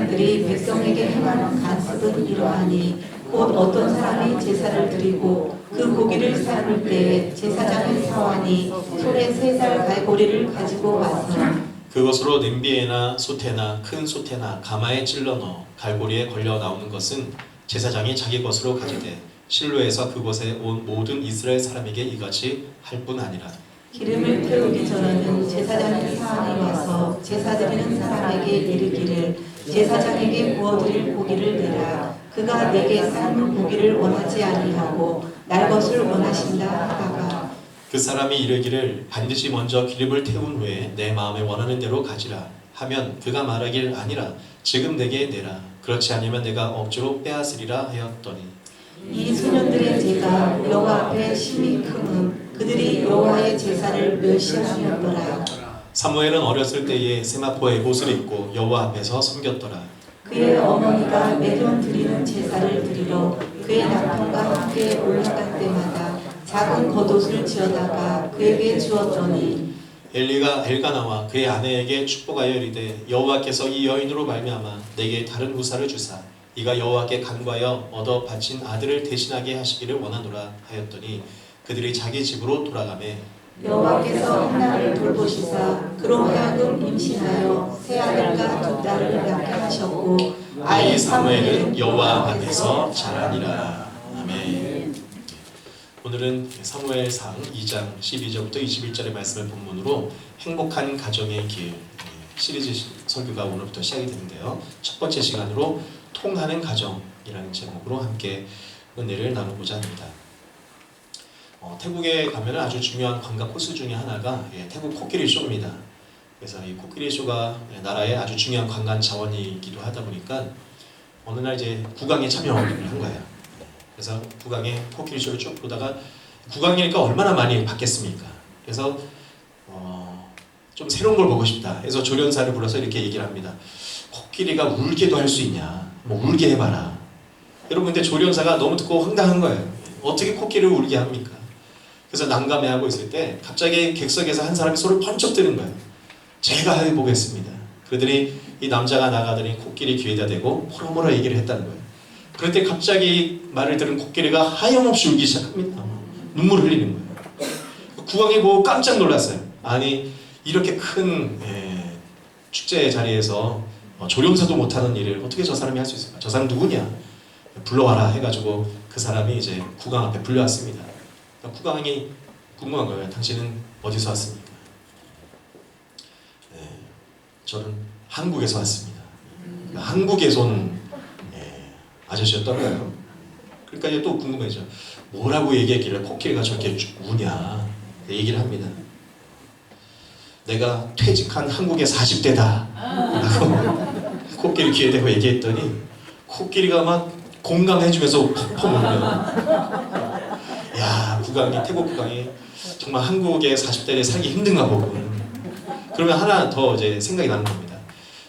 제사장들이 백성에게 행하는 간습은 이러하니 곧 어떤 사람이 제사를 드리고 그 고기를 삶을 때에 제사장의 사환이 소의 3살 갈고리를 가지고 와서 그것으로 냄비에나 솥에나 큰 솥에나 가마에 찔러 넣어 갈고리에 걸려 나오는 것은 제사장이 자기 것으로 가지되 실로에서 그곳에 온 모든 이스라엘 사람에게 이같이 할 뿐 아니라 기름을 태우기 전에는 제사장의 사환이 와서 제사 드리는 사람에게 이르기를 제사장에게 구워드릴 고기를 내라. 그가 내게 삶은 고기를 원하지 아니하고 날 것을 원하신다 하다가 그 사람이 이르기를 반드시 먼저 기름을 태운 후에 내 마음에 원하는 대로 가지라 하면 그가 말하길 아니라 지금 내게 내라. 그렇지 않으면 내가 억지로 빼앗으리라 하였더니 이 소년들의 죄가 여호와 앞에 심히 크음 그들이 여호와의 제사를 멸시하였더라. 사무엘은 어렸을 때에 세마포 에봇을 입고 여호와 앞에서 섬겼더라. 그의 어머니가 매년 드리는 제사를 드리러 그의 남편과 함께 올라갈 때마다 작은 겉옷을 지어다가 그에게 주었더니 엘리가 엘가나와 그의 아내에게 축복하여 이르되 여호와께서 이 여인으로 말미암아 내게 다른 후사를 주사 이가 여호와께 간구하여 얻어 바친 아들을 대신하게 하시기를 원하노라 하였더니 그들이 자기 집으로 돌아가매 여호와께서 한나를 돌보시사 그로 하여금 임신하여 세 아들과 2딸을 낳게 하셨고 아이 사무엘은 여호와 앞에서 자라니라. 아멘. 오늘은 사무엘상 2장 12절부터 21절의 말씀을 본문으로 행복한 가정의 길 시리즈 설교가 오늘부터 시작이 되는데요. 첫 번째 시간으로 통하는 가정이라는 제목으로 함께 은혜를 나누고자 합니다. 태국에 가면 아주 중요한 관광 코스 중에 하나가 태국 코끼리 쇼입니다. 그래서 이 코끼리 쇼가 나라의 아주 중요한 관광 자원이기도 하다 보니까 어느 날 이제 국왕에 참여를 한 거예요. 그래서 국왕의 코끼리 쇼를 쭉 보다가 국왕이니까 얼마나 많이 받겠습니까? 그래서 좀 새로운 걸 보고 싶다. 그래서 조련사를 불러서 이렇게 얘기를 합니다. 코끼리가 울게도 할 수 있냐? 뭐 울게 해봐라. 여러분 근데 조련사가 너무 듣고 황당한 거예요. 어떻게 코끼리를 울게 합니까? 그래서 난감해하고 있을 때 갑자기 객석에서 한 사람이 소리를 번쩍 드는 거예요. 제가 해보겠습니다. 그들이 이 남자가 나가더니 코끼리 귀에다 대고 호로호로 얘기를 했다는 거예요. 그럴 때 갑자기 말을 들은 코끼리가 하염없이 울기 시작합니다. 눈물을 흘리는 거예요. 국왕이 보고 깜짝 놀랐어요. 아니 이렇게 큰 축제 자리에서 조련사도 못하는 일을 어떻게 저 사람이 할 수 있을까? 저 사람 누구냐? 불러와라 해가지고 그 사람이 이제 국왕 앞에 불려왔습니다. 국왕이 궁금한 거예요. 당신은 어디서 왔습니까? 저는 한국에서 왔습니다. 한국에서 온 아저씨였더라고요. 그러니까 이제 또 궁금해져. 뭐라고 얘기했길래 코끼리가 저렇게 우냐? 얘기를 합니다. 내가 퇴직한 한국의 40대다 라고 코끼리 귀에 대고 얘기했더니 코끼리가 막 공감해주면서 펑펑 울며 야, 국왕이, 태국 국왕이 정말 한국의 40대를 살기 힘든가 보군. 그러면 하나 더 이제 생각이 나는 겁니다.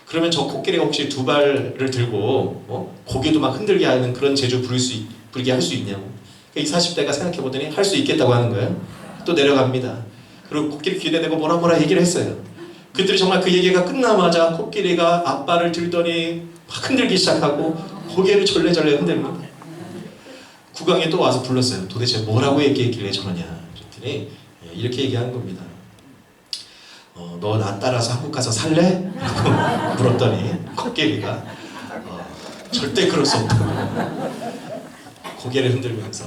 그러면 저 코끼리가 혹시 2발을 들고 고개도 막 흔들게 하는 그런 재주 부리게 할 수 있냐고. 이 40대가 생각해보더니 할 수 있겠다고 하는 거예요. 또 내려갑니다. 그리고 코끼리 귀에 대고 뭐라 얘기를 했어요. 그들이 정말 그 얘기가 끝나자마자 코끼리가 앞발을 들더니 막 흔들기 시작하고 고개를 절레절레 흔들고 국왕이 또 와서 불렀어요. 도대체 뭐라고 얘기했길래 저러냐 그랬더니 이렇게 얘기한 겁니다. 너 나 따라서 한국 가서 살래? 라고 물었더니 코끼리가 절대 그럴 수 없다고 고개를 흔들면서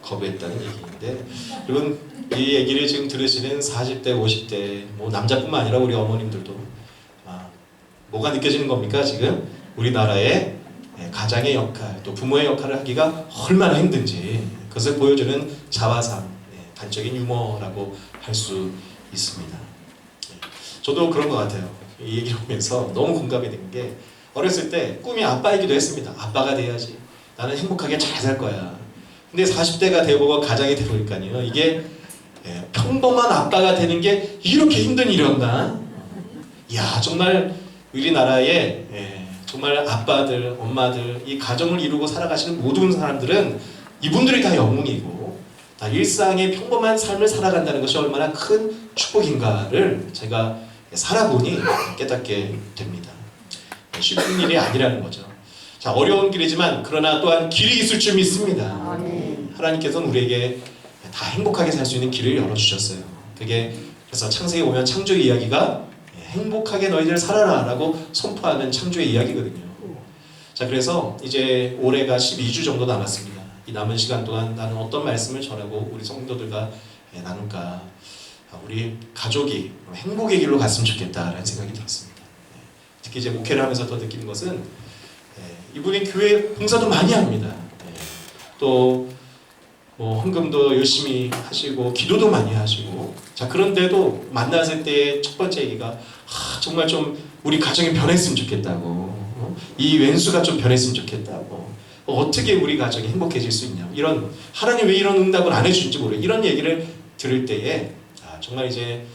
거부했다는 얘기인데 여러분 이 얘기를 지금 들으시는 40대, 50대 뭐 남자뿐만 아니라 우리 어머님들도 뭐가 느껴지는 겁니까? 지금 우리나라의 가장의 역할 또 부모의 역할을 하기가 얼마나 힘든지 그것을 보여주는 자화상 단적인 유머라고 할 수 있습니다. 저도 그런 것 같아요. 이 얘기를 보면서 너무 공감이 된 게 어렸을 때 꿈이 아빠이기도 했습니다. 아빠가 돼야지 나는 행복하게 잘 살 거야. 근데 40대가 되고 가장이 되보니까요 이게 평범한 아빠가 되는 게 이렇게 힘든 일이었나? 이야 정말 우리나라의 정말 아빠들, 엄마들, 이 가정을 이루고 살아가시는 모든 사람들은 이분들이 다 영웅이고 다 일상의 평범한 삶을 살아간다는 것이 얼마나 큰 축복인가를 제가 살아보니 깨닫게 됩니다. 쉽은 일이 아니라는 거죠. 자, 어려운 길이지만 그러나 또한 길이 있을 줄 믿습니다. 하나님께서는 우리에게 다 행복하게 살 수 있는 길을 열어주셨어요. 그게 그래서 창세기 보면 창조의 이야기가 행복하게 너희들 살아라 라고 선포하는 창조의 이야기거든요. 자, 그래서 이제 올해가 12주 정도 남았습니다. 이 남은 시간 동안 나는 어떤 말씀을 전하고 우리 성도들과 나눌까, 우리 가족이 행복의 길로 갔으면 좋겠다라는 생각이 들었습니다. 특히 이제 목회를 하면서 더 느끼는 것은 이분이 교회 봉사도 많이 합니다. 또 헌금도 열심히 하시고 기도도 많이 하시고, 자, 그런데도 만났을 때 첫 번째 얘기가 정말 좀 우리 가정이 변했으면 좋겠다고, 이 왼수가 좀 변했으면 좋겠다고, 어떻게 우리 가정이 행복해질 수 있냐, 이런, 하나님 왜 이런 응답을 안 해주는지 모르겠어요. 이런 얘기를 들을 때에 정말 이제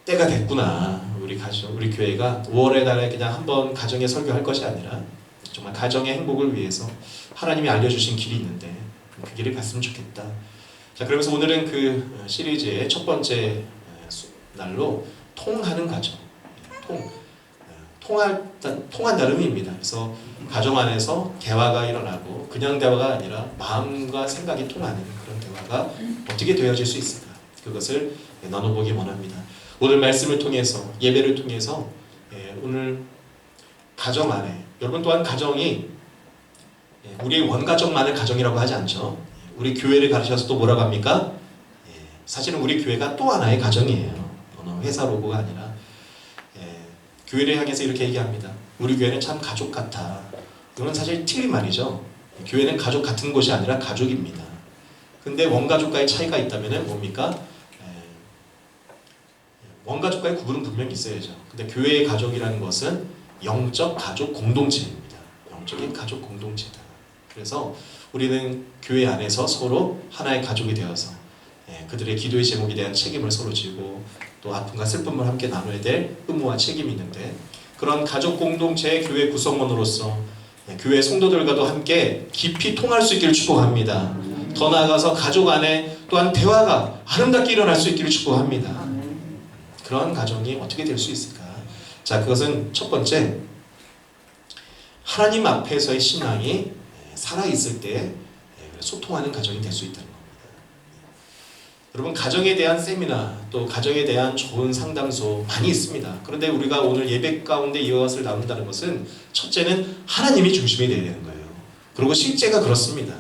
때가 됐구나. 우리 가정, 우리 교회가 5월에 달에 그냥 한번 가정에 설교할 것이 아니라 정말 가정의 행복을 위해서 하나님이 알려주신 길이 있는데 그 길을 갔으면 좋겠다. 자, 그러면서 오늘은 그 시리즈의 첫 날로 통하는 가정, 통한다는 의미입니다. 그래서 가정 안에서 대화가 일어나고 그냥 대화가 아니라 마음과 생각이 통하는 그런 대화가 어떻게 되어질 수 있을까, 그것을 나눠보기 원합니다. 오늘 말씀을 통해서, 예배를 통해서 오늘 가정 안에, 여러분 또한 가정이 우리 원가정만을 가정이라고 하지 않죠. 우리 교회를 가르쳐서 또 뭐라고 합니까? 사실은 우리 교회가 또 하나의 가정이에요. 어느 회사 로고가 아니라. 교회를 향해서 이렇게 얘기합니다. 우리 교회는 참 가족 같아. 이건 사실 틀린 말이죠. 교회는 가족 같은 곳이 아니라 가족입니다. 근데 원가족과의 차이가 있다면 뭡니까? 원가족과의 구분은 분명히 있어야죠. 근데 교회의 가족이라는 것은 영적 가족 공동체입니다. 영적인 가족 공동체다. 그래서 우리는 교회 안에서 서로 하나의 가족이 되어서 그들의 기도의 제목에 대한 책임을 서로 지고, 또 아픔과 슬픔을 함께 나눠야 될 의무와 책임이 있는데, 그런 가족 공동체의 교회 구성원으로서 교회 성도들과도 함께 깊이 통할 수 있기를 축복합니다. 더 나아가서 가족 안에 또한 대화가 아름답게 일어날 수 있기를 축복합니다. 그런 가정이 어떻게 될 수 있을까? 자, 그것은 첫 번째, 하나님 앞에서의 신앙이 살아있을 때 소통하는 가정이 될 수 있다는 겁니다. 여러분, 가정에 대한 세미나, 또 가정에 대한 좋은 상담소 많이 있습니다. 그런데 우리가 오늘 예배 가운데 이것을 나눈다는 것은, 첫째는 하나님이 중심이 되어야 되는 거예요. 그리고 실제가 그렇습니다.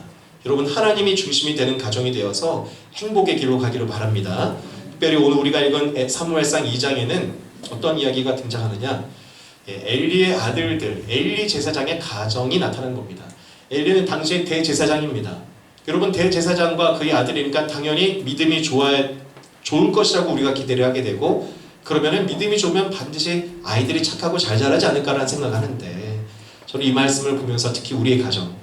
여러분, 하나님이 중심이 되는 가정이 되어서 행복의 길로 가기를 바랍니다. 특별히 오늘 우리가 읽은 사무엘상 2장에는 어떤 이야기가 등장하느냐, 엘리의 아들들, 엘리 제사장의 가정이 나타난 겁니다. 엘리는 당시의 대제사장입니다. 여러분, 대제사장과 그의 아들이니까 당연히 믿음이 좋을 것이라고 우리가 기대를 하게 되고, 그러면은 믿음이 좋으면 반드시 아이들이 착하고 잘 자라지 않을까라는 생각하는데, 저는 이 말씀을 보면서 특히 우리의 가정,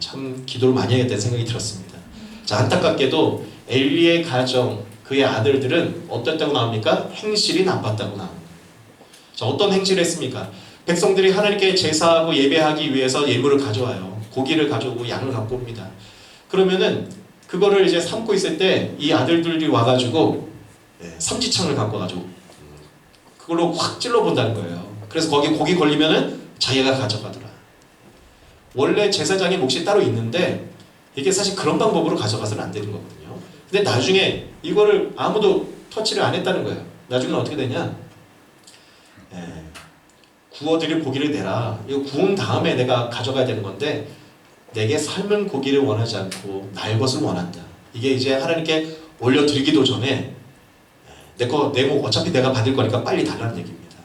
참 기도를 많이 해야겠다는 생각이 들었습니다. 자, 안타깝게도 엘리의 가정, 그의 아들들은 어땠다고 나옵니까? 행실이 나빴다고 나옵니다. 자, 어떤 행실을 했습니까? 백성들이 하나님께 제사하고 예배하기 위해서 예물을 가져와요. 고기를 가져오고 양을 갖고 옵니다. 그러면은 그거를 이제 삶고 있을 때 이 아들들이 와가지고 삼지창을 갖고 와가지고 그걸로 확 찔러본다는 거예요. 그래서 거기 고기 걸리면은 자기가 가져가더라. 원래 제사장의 몫이 따로 있는데 이게 사실 그런 방법으로 가져가서는 안 되는 거거든요. 근데 나중에 이거를 아무도 터치를 안 했다는 거예요. 나중에는 어떻게 되냐? 구워드릴 고기를 내라. 이거 구운 다음에 내가 가져가야 되는 건데, 내게 삶은 고기를 원하지 않고 날 것을 원한다. 이게 이제 하나님께 올려드리기도 전에 내 목 어차피 내가 받을 거니까 빨리 달라는 얘기입니다.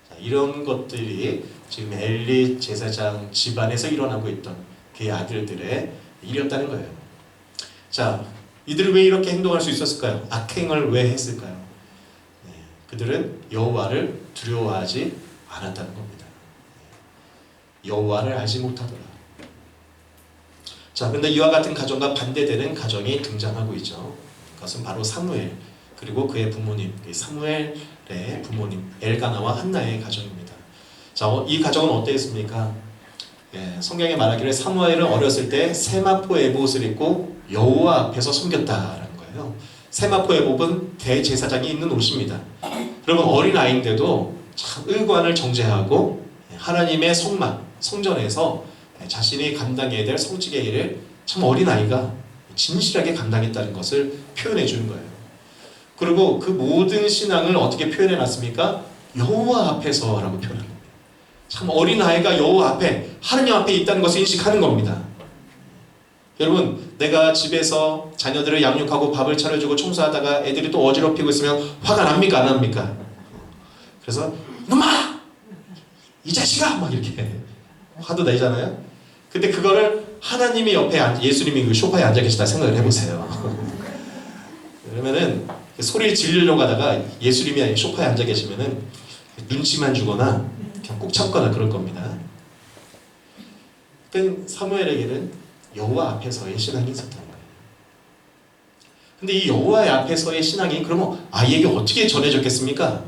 자, 이런 것들이 지금 엘리 제사장 집안에서 일어나고 있던 그의 아들들의 일이었다는 거예요. 자, 이들은 왜 이렇게 행동할 수 있었을까요? 악행을 왜 했을까요? 그들은 여호와를 두려워하지 않았다는 겁니다. 여호와를 알지 못하더라. 자, 그런데 이와 같은 가정과 반대되는 가정이 등장하고 있죠. 그것은 바로 사무엘, 그리고 그의 부모님, 사무엘의 부모님 엘가나와 한나의 가정입니다. 자, 이 가정은 어땠습니까? 성경에 말하기를 사무엘은 어렸을 때 세마포 에봇을 입고 여호와 앞에서 섬겼다라는 거예요. 세마포 에봇은 대제사장이 입는 옷입니다. 여러분, 어린 아이인데도 참 의관을 정제하고 하나님의 성전에서 자신이 감당해야 될 성직의 일을 참 어린아이가 진실하게 감당했다는 것을 표현해 주는 거예요. 그리고 그 모든 신앙을 어떻게 표현해 놨습니까? 여호와 앞에서라고 표현합니다. 참 어린아이가 여호와 앞에, 하나님 앞에 있다는 것을 인식하는 겁니다. 여러분, 내가 집에서 자녀들을 양육하고 밥을 차려주고 청소하다가 애들이 또 어지럽히고 있으면 화가 납니까? 안 납니까? 그래서 이놈아! 이 자식아! 막 이렇게 화도 내잖아요. 근데 그거를 하나님이 옆에 예수님이 그 소파에 앉아 계시다 생각을 해보세요. 그러면은 소리를 지르려고 하다가 예수님이 소파에 앉아 계시면은 눈치만 주거나 그냥 꼭 참거나 그럴 겁니다. 그때 사무엘에게는 여호와 앞에서의 신앙이 있었던 거예요. 근데 이 여호와 앞에서의 신앙이 그러면 아이에게 어떻게 전해졌겠습니까?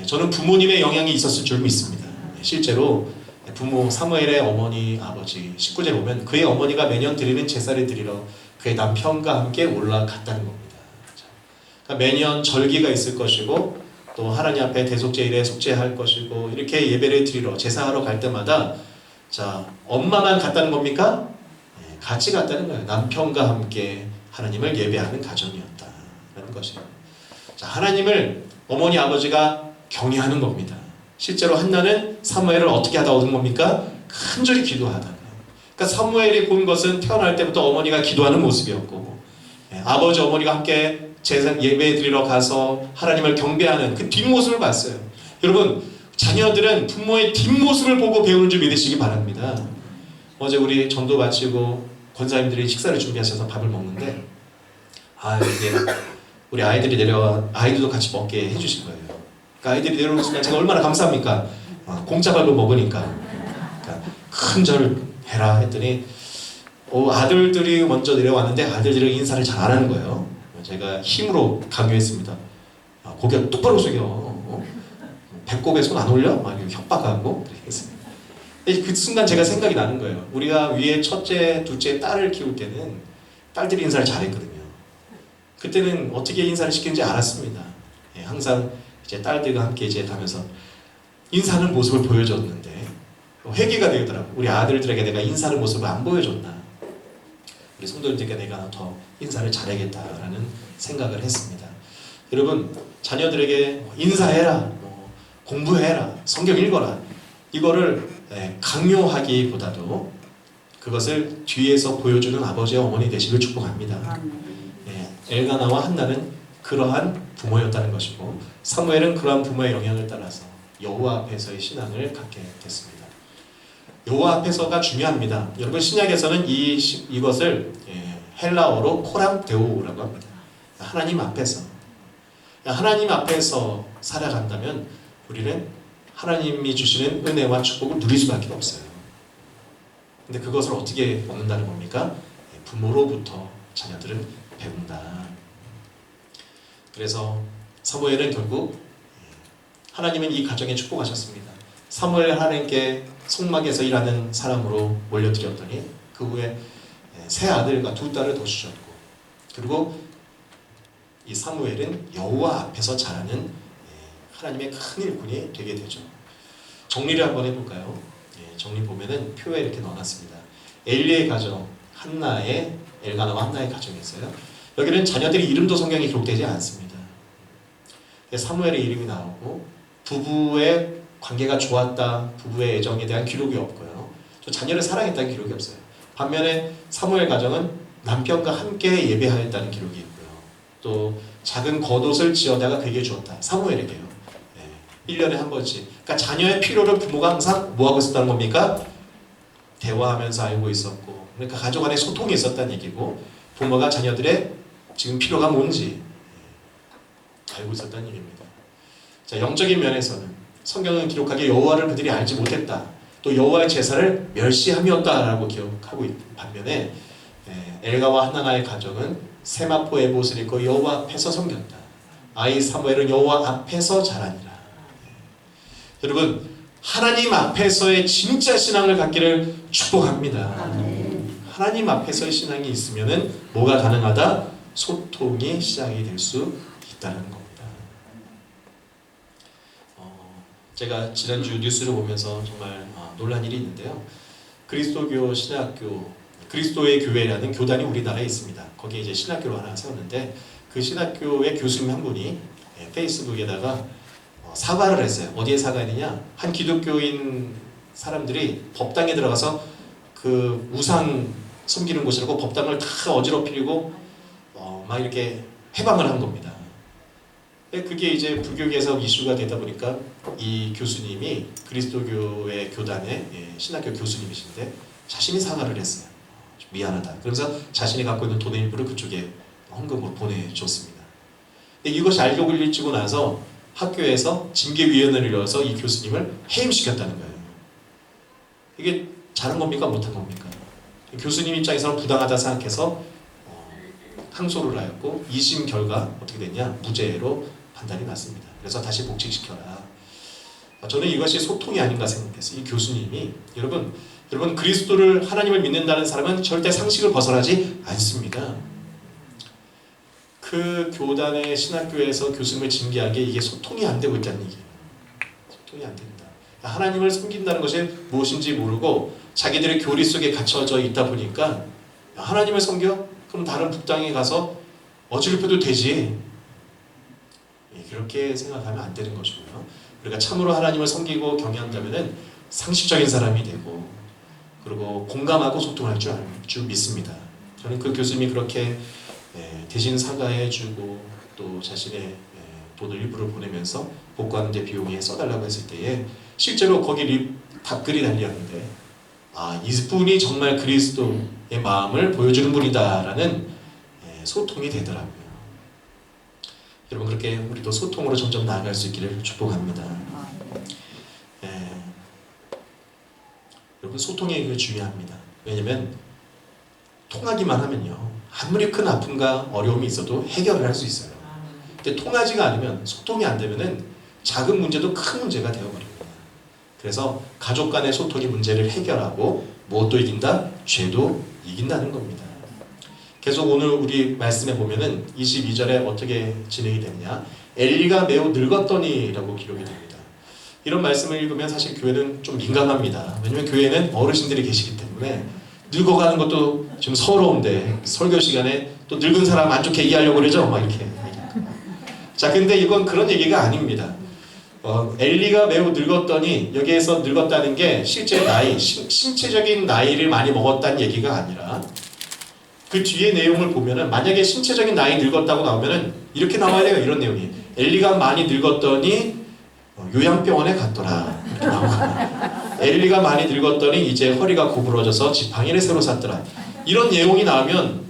저는 부모님의 영향이 있었을 줄 믿습니다. 실제로 부모 사무엘의 어머니, 아버지 19절에 보면 그의 어머니가 매년 드리는 제사를 드리러 그의 남편과 함께 올라갔다는 겁니다. 그러니까 매년 절기가 있을 것이고 또 하나님 앞에 대속제일에 속죄할 것이고 이렇게 예배를 드리러 제사하러 갈 때마다 자 엄마만 갔다는 겁니까? 같이 갔다는 거예요. 남편과 함께 하나님을 예배하는 가정이었다라는 것이에요. 자, 하나님을 어머니 아버지가 경외하는 겁니다. 실제로 한나는 사무엘을 어떻게 하다 얻은 겁니까? 간절히 기도하다가. 그러니까 사무엘이 본 것은 태어날 때부터 어머니가 기도하는 모습이었고 아버지 어머니가 함께 제사 예배 드리러 가서 하나님을 경배하는 그 뒷모습을 봤어요. 여러분, 자녀들은 부모의 뒷모습을 보고 배우는 줄 믿으시기 바랍니다. 어제 우리 전도 마치고 권사님들이 식사를 준비하셔서 밥을 먹는데 이게 우리 아이들이 내려와 아이들도 같이 먹게 해주신 거예요. 그러니까 아이들이 내려오는 순간 제가 얼마나 감사합니까? 공짜 밥을 먹으니까. 그러니까 큰 절을 해라 했더니 아들들이 먼저 내려왔는데 아들들이 인사를 잘 안 하는 거예요. 제가 힘으로 강요했습니다. 고개 똑바로 숙여. 배꼽에 손 안 올려? 막 협박하고 그랬습니다. 그 순간 제가 생각이 나는 거예요. 우리가 위에 첫째, 둘째 딸을 키울 때는 딸들이 인사를 잘했거든요. 그때는 어떻게 인사를 시키는지 알았습니다. 항상 이제 딸들과 함께 이제 가면서 인사하는 모습을 보여줬는데 회개가 되더라고요. 우리 아들들에게 내가 인사하는 모습을 안 보여줬나. 우리 성도들에게 내가 더 인사를 잘해야겠다라는 생각을 했습니다. 여러분, 자녀들에게 인사해라, 공부해라, 성경 읽어라 이거를 강요하기보다도 그것을 뒤에서 보여주는 아버지와 어머니 되시길 축복합니다. 엘가나와 한나는 그러한 부모였다는 것이고 사무엘은 그러한 부모의 영향을 따라서 여호와 앞에서의 신앙을 갖게 됐습니다. 여호와 앞에서가 중요합니다. 여러분, 신약에서는 이것을 헬라어로 코람데오라고 합니다. 하나님 앞에서 살아간다면 우리는 하나님이 주시는 은혜와 축복을 누릴 수밖에 없어요. 근데 그것을 어떻게 얻는다는 겁니까? 부모로부터 자녀들은 배운다. 그래서 사무엘은 결국 하나님은 이 가정에 축복하셨습니다. 사무엘 하나님께 성막에서 일하는 사람으로 올려드렸더니 그 후에 세 아들과 두 딸을 더 주셨고 그리고 이 사무엘은 여호와 앞에서 자라는 하나님의 큰 일꾼이 되게 되죠. 정리를 한번 해볼까요? 정리 보면은 표에 이렇게 넣어놨습니다. 엘리의 가정, 엘가나와 한나의 가정이 있어요. 여기는 자녀들의 이름도 성경에 기록되지 않습니다. 사무엘의 이름이 나오고 부부의 관계가 좋았다, 부부의 애정에 대한 기록이 없고요. 또 자녀를 사랑했다는 기록이 없어요. 반면에 사무엘 가정은 남편과 함께 예배하였다는 기록이 있고요. 또 작은 겉옷을 지어다가 그에게 주었다. 사무엘에게요. 1년에 한 번씩. 그러니까 자녀의 필요를 부모가 항상 뭐하고 있었다는 겁니까? 대화하면서 알고 있었고, 그러니까 가족 안에 소통이 있었다는 얘기고, 부모가 자녀들의 지금 필요가 뭔지 알고 있었다는 얘기입니다. 자, 영적인 면에서는 성경은 기록하기에 여호와를 그들이 알지 못했다, 또 여호와의 제사를 멸시함이었다라고 기억하고 있는 반면에 엘가와 하나나의 가정은 세마포 에봇을 입고 여호와 앞에서 섬겼다. 아이 사무엘은 여호와 앞에서 자라니라. 여러분, 하나님 앞에서의 진짜 신앙을 갖기를 축복합니다. 하나님 앞에서의 신앙이 있으면은 뭐가 가능하다? 소통이 시작이 될 수 있다는 겁니다. 제가 지난주 뉴스를 보면서 정말 놀란 일이 있는데요. 그리스도교 신학교, 그리스도의 교회라는 교단이 우리나라에 있습니다. 거기에 이제 신학교를 하나 세웠는데 그 신학교의 교수님 한 분이 페이스북에다가 사과를 했어요. 어디에 사과했느냐? 한 기독교인 사람들이 법당에 들어가서 그 우상 섬기는 곳이라고 법당을 다 어지럽히고 막 이렇게 해방을 한 겁니다. 그게 이제 불교계에서 이슈가 되다 보니까 이 교수님이 그리스도교의 교단의 신학교 교수님이신데 자신이 사과를 했어요. 좀 미안하다. 그래서 자신이 갖고 있는 돈의 일부를 그쪽에 헌금으로 보내줬습니다. 근데 이것이 알고 일찍고 나서 학교에서 징계위원회를 열어서 이 교수님을 해임시켰다는 거예요. 이게 잘한 겁니까? 못한 겁니까? 교수님 입장에서는 부당하다 생각해서 항소를 하였고 2심 결과 어떻게 됐냐? 무죄로 판단이 났습니다. 그래서 다시 복직시켜라. 저는 이것이 소통이 아닌가 생각했어요. 이 교수님이 여러분 그리스도를 하나님을 믿는다는 사람은 절대 상식을 벗어나지 않습니다. 그 교단의 신학교에서 교수님을 징계한 게 이게 소통이 안 되고 있다는 얘기예요. 소통이 안 된다. 하나님을 섬긴다는 것이 무엇인지 모르고 자기들의 교리 속에 갇혀져 있다 보니까 하나님을 섬겨? 그럼 다른 북당에 가서 어지럽혀도 되지. 그렇게 생각하면 안 되는 것이고요. 우리가 참으로 하나님을 섬기고 경외한다면은 상식적인 사람이 되고 그리고 공감하고 소통할 줄 믿습니다. 저는 그 교수님이 그렇게 대신 사과해주고 또 자신의 돈을 일부를 보내면서 복구하는 데 비용에 써달라고 했을 때에 실제로 거기 답글이 달렸는데 이분이 정말 그리스도의 마음을 보여주는 분이다라는 소통이 되더라고요. 여러분 그렇게 우리도 소통으로 점점 나아갈 수 있기를 축복합니다. 여러분 소통이 중요합니다. 왜냐하면 통하기만 하면요 아무리 큰 아픔과 어려움이 있어도 해결을 할 수 있어요. 근데 통하지가 않으면 소통이 안 되면은 작은 문제도 큰 문제가 되어버립니다. 그래서 가족 간의 소통이 문제를 해결하고 무엇도 이긴다? 죄도 이긴다는 겁니다. 계속 오늘 우리 말씀에 보면은 22절에 어떻게 진행이 되느냐? 엘리가 매우 늙었더니 라고 기록이 됩니다. 이런 말씀을 읽으면 사실 교회는 좀 민감합니다. 왜냐면 교회는 어르신들이 계시기 때문에 늙어가는 것도 좀 서러운데 설교 시간에 또 늙은 사람 안 좋게 얘기하려고 그러죠? 막 이렇게. 자, 근데 이건 그런 얘기가 아닙니다. 엘리가 매우 늙었더니 여기에서 늙었다는 게 실제 나이, 신체적인 나이를 많이 먹었다는 얘기가 아니라 그 뒤에 내용을 보면은 만약에 신체적인 나이 늙었다고 나오면은 이렇게 나와야 돼요. 이런 내용이 엘리가 많이 늙었더니 요양병원에 갔더라. 이렇게 나오거든요. 엘리가 많이 늙었더니 이제 허리가 구부러져서 지팡이를 새로 샀더라. 이런 내용이 나오면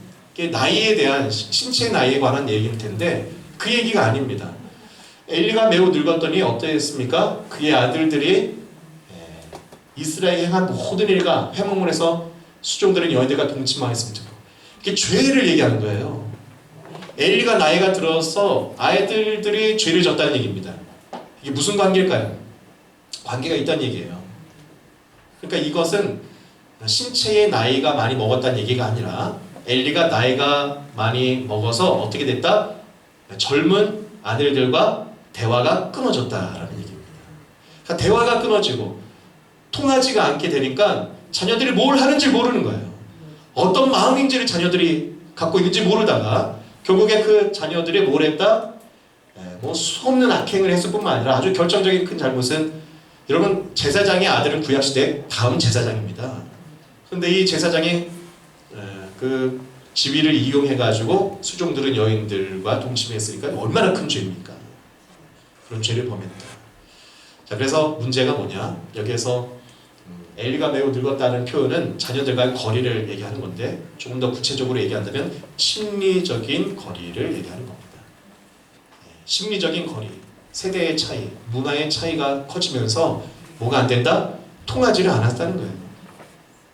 나이에 대한 신체 나이에 관한 얘기일 텐데 그 얘기가 아닙니다. 엘리가 매우 늙었더니 어떠했습니까? 그의 아들들이 이스라엘에 행한 모든 일과 회목을 해서 수종들은 여인들과 동침하였습니다. 이게 죄를 얘기하는 거예요. 엘리가 나이가 들어서 아이들이 죄를 졌다는 얘기입니다. 이게 무슨 관계일까요? 관계가 있다는 얘기예요. 그러니까 이것은 신체의 나이가 많이 먹었다는 얘기가 아니라 엘리가 나이가 많이 먹어서 어떻게 됐다? 젊은 아들들과 대화가 끊어졌다라는 얘기입니다. 그러니까 대화가 끊어지고 통하지가 않게 되니까 자녀들이 뭘 하는지 모르는 거예요. 어떤 마음인지를 자녀들이 갖고 있는지 모르다가 결국에 그 자녀들이 뭘 했다? 뭐 수없는 악행을 했을 뿐만 아니라 아주 결정적인 큰 잘못은 여러분 제사장의 아들은 구약시대 다음 제사장입니다. 그런데 이 제사장이 그 지위를 이용해가지고 수종들은 여인들과 동침했으니까 얼마나 큰 죄입니까? 그런 죄를 범했다. 자, 그래서 문제가 뭐냐? 여기에서 엘리가 매우 늙었다는 표현은 자녀들과의 거리를 얘기하는 건데 조금 더 구체적으로 얘기한다면 심리적인 거리를 얘기하는 겁니다. 심리적인 거리, 세대의 차이, 문화의 차이가 커지면서 뭐가 안 된다? 통하지를 않았다는 거예요.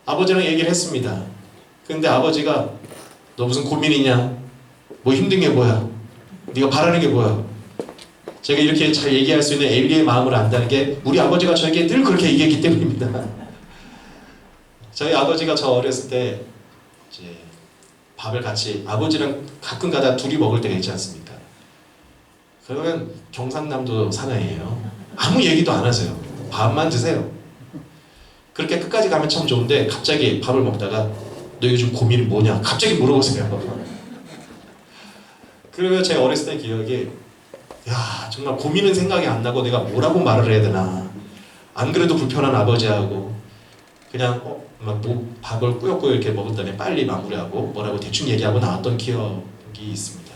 아버지랑 얘기를 했습니다. 근데 아버지가 너 무슨 고민이냐? 뭐 힘든 게 뭐야? 네가 바라는 게 뭐야? 제가 이렇게 잘 얘기할 수 있는 엘리의 마음을 안다는 게 우리 아버지가 저에게 늘 그렇게 얘기했기 때문입니다. 저희 아버지가 저 어렸을 때 이제 밥을 같이 아버지랑 가끔가다 둘이 먹을 때가 있지 않습니까? 그러면 경상남도 사나이예요. 아무 얘기도 안 하세요. 밥만 드세요. 그렇게 끝까지 가면 참 좋은데 갑자기 밥을 먹다가 너 요즘 고민이 뭐냐? 갑자기 물어보세요. 그리고 제 어렸을 때 기억이 야 정말 고민은 생각이 안 나고 내가 뭐라고 말을 해야 되나. 안 그래도 불편한 아버지하고 그냥 막 밥을 꾸역꾸역 이렇게 먹은 다음에 빨리 마무리하고 뭐라고 대충 얘기하고 나왔던 기억이 있습니다.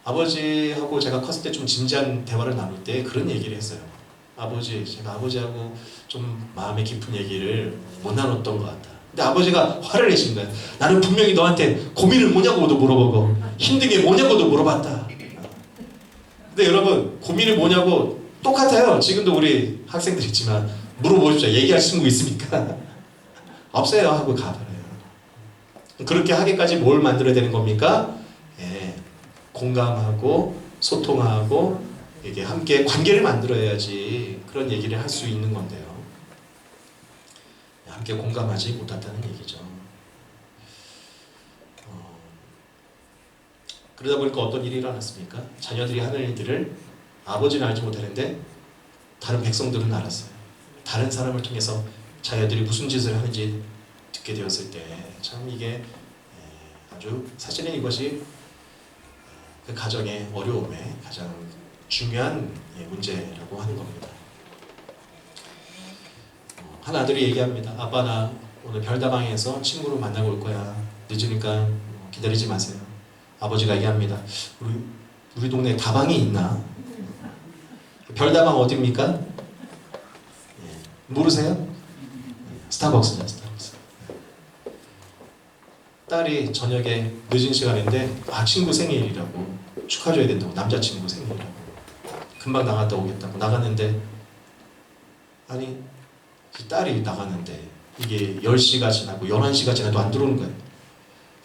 아버지하고 제가 컸을 때 좀 진지한 대화를 나눌 때 그런 얘기를 했어요. 제가 아버지하고 좀 마음의 깊은 얘기를 못 나눴던 것 같다. 근데 아버지가 화를 내신 거예요. 나는 분명히 너한테 고민을 뭐냐고도 물어보고 힘든 게 뭐냐고도 물어봤다. 근데 여러분 고민이 뭐냐고 똑같아요. 지금도 우리 학생들 있지만 물어보십시오. 얘기할 친구 있습니까? 없어요 하고 가버려요. 그렇게 하기까지 뭘 만들어야 되는 겁니까? 예, 공감하고 소통하고 이게 함께 관계를 만들어야지 그런 얘기를 할 수 있는 건데요. 함께 공감하지 못한다는 얘기죠. 그러다 보니까 어떤 일이 일어났습니까? 자녀들이 하는 일들을 아버지는 알지 못하는데 다른 백성들은 알았어요. 다른 사람을 통해서 자녀들이 무슨 짓을 하는지 듣게 되었을 때 참 이게 아주 사실은 이것이 그 가정의 어려움에 가장 중요한 문제라고 하는 겁니다. 한 아들이 얘기합니다. 아빠 나 오늘 별다방에서 친구를 만나고 올 거야. 늦으니까 기다리지 마세요. 아버지가 얘기합니다. 우리 동네에 다방이 있나? 별다방 어디입니까? 모르세요? 스타벅스죠. 스타벅스. 딸이 저녁에 늦은 시간인데 친구 생일이라고 축하줘야 된다고. 남자친구 생일이라고. 금방 나갔다 오겠다고 나갔는데 아니 딸이 나갔는데 이게 10시가 지나고 11시가 지나도 안 들어오는 거예요.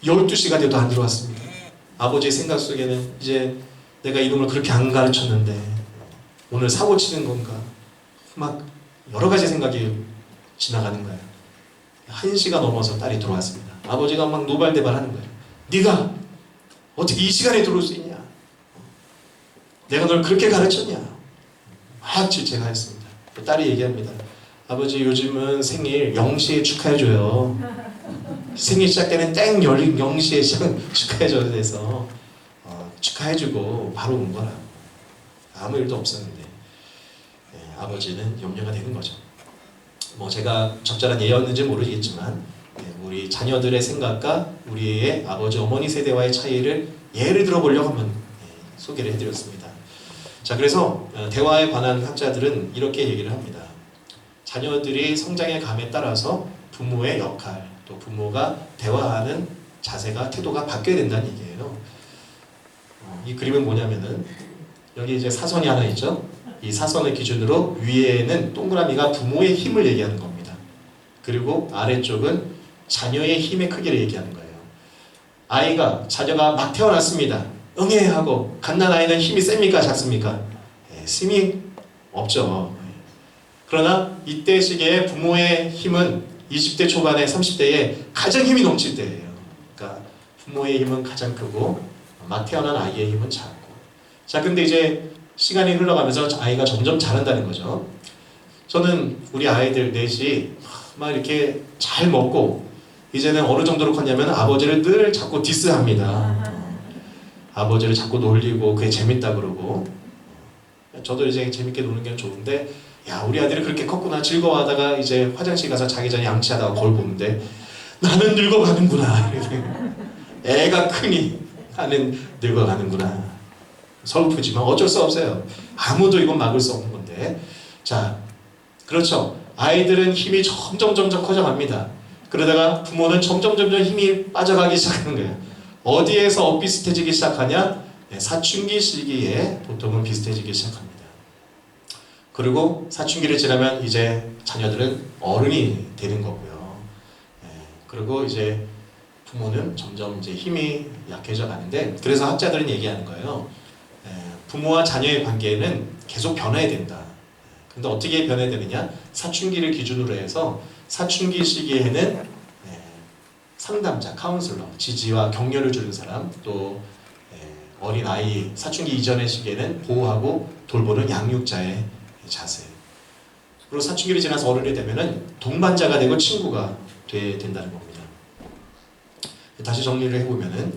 12시가 돼도 안 들어왔습니다. 아버지의 생각 속에는 이제 내가 이놈을 그렇게 안 가르쳤는데 오늘 사고 치는 건가 막 여러 가지 생각이 지나가는 거예요. 1시가 넘어서 딸이 들어왔습니다. 아버지가 막 노발대발하는 거예요. 네가 어떻게 이 시간에 들어올 수 있냐? 내가 널 그렇게 가르쳤냐? 막 질책을 했습니다. 딸이 얘기합니다. 아버지 요즘은 생일 0시에 축하해줘요. 생일 시작되는 땡 0시에 축하해줘야 돼서 축하해주고 바로 온 거라. 아무 일도 없었는데 아버지는 염려가 되는 거죠. 뭐 제가 적절한 예였는지 모르겠지만 우리 자녀들의 생각과 우리의 아버지 어머니 세대와의 차이를 예를 들어 보려고 한번 소개를 해드렸습니다. 자 그래서 대화에 관한 학자들은 이렇게 얘기를 합니다. 자녀들이 성장의 감에 따라서 부모의 역할 또 부모가 대화하는 자세가 태도가 바뀌어야 된다는 얘기예요. 이 그림은 뭐냐면은 여기 이제 사선이 하나 있죠. 이 사선을 기준으로 위에는 동그라미가 부모의 힘을 얘기하는 겁니다. 그리고 아래쪽은 자녀의 힘의 크기를 얘기하는 거예요. 자녀가 막 태어났습니다. 응애 하고 갓난아이는 힘이 셉니까 작습니까? 힘이 없죠. 그러나 이때 시기에 부모의 힘은 20대 초반에 30대에 가장 힘이 넘칠 때예요. 그러니까 부모의 힘은 가장 크고 막 태어난 아이의 힘은 작고. 자 근데 이제 시간이 흘러가면서 아이가 점점 자란다는 거죠. 저는 우리 아이들 넷이 막 이렇게 잘 먹고 이제는 어느 정도로 컸냐면 아버지를 늘 자꾸 디스합니다. 아버지를 자꾸 놀리고 그게 재밌다 그러고. 저도 이제 재밌게 노는 게 좋은데 야 우리 아들이 그렇게 컸구나 즐거워하다가 이제 화장실 가서 자기 전에 양치하다가 거울 보는데 나는 늙어가는구나. 애가 크니 나는 늙어가는구나. 서글프지만 어쩔 수 없어요. 아무도 이건 막을 수 없는 건데. 자 그렇죠. 아이들은 힘이 점점 커져갑니다. 그러다가 부모는 점점 힘이 빠져가기 시작하는 거예요. 어디에서 엇비슷해지기 시작하냐? 사춘기 시기에 보통은 비슷해지기 시작합니다. 그리고 사춘기를 지나면 이제 자녀들은 어른이 되는 거고요. 그리고 이제 부모는 점점 이제 힘이 약해져 가는데 그래서 학자들은 얘기하는 거예요. 부모와 자녀의 관계는 계속 변해야 된다. 근데 어떻게 변해야 되느냐? 사춘기를 기준으로 해서 사춘기 시기에는 상담자, 카운슬러, 지지와 격려를 주는 사람, 또 어린 아이 사춘기 이전의 시기에는 보호하고 돌보는 양육자의 자세. 그리고 사춘기를 지나서 어른이 되면은 동반자가 되고 친구가 된다는 겁니다. 다시 정리를 해보면은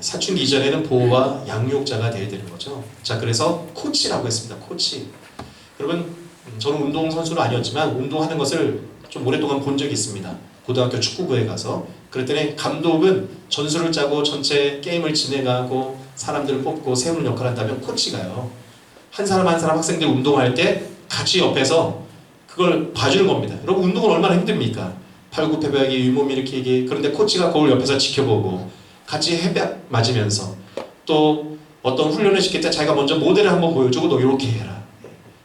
사춘기 이전에는 보호와 양육자가 되어야 되는 거죠. 자, 그래서 코치라고 했습니다. 코치. 여러분, 저는 운동선수는 아니었지만 운동하는 것을 좀 오랫동안 본 적이 있습니다. 고등학교 축구부에 가서. 그랬더니 감독은 전술을 짜고 전체 게임을 진행하고 사람들을 뽑고 세우는 역할을 한다면 코치가요, 한 사람 한 사람 학생들 운동할 때 같이 옆에서 그걸 봐주는 겁니다. 여러분, 운동은 얼마나 힘듭니까? 팔굽혀펴기, 윗몸 일으키기. 그런데 코치가 그걸 옆에서 지켜보고 같이 해벽 맞으면서 또 어떤 훈련을 시킬 때 자기가 먼저 모델을 한번 보여주고 너 이렇게 해라.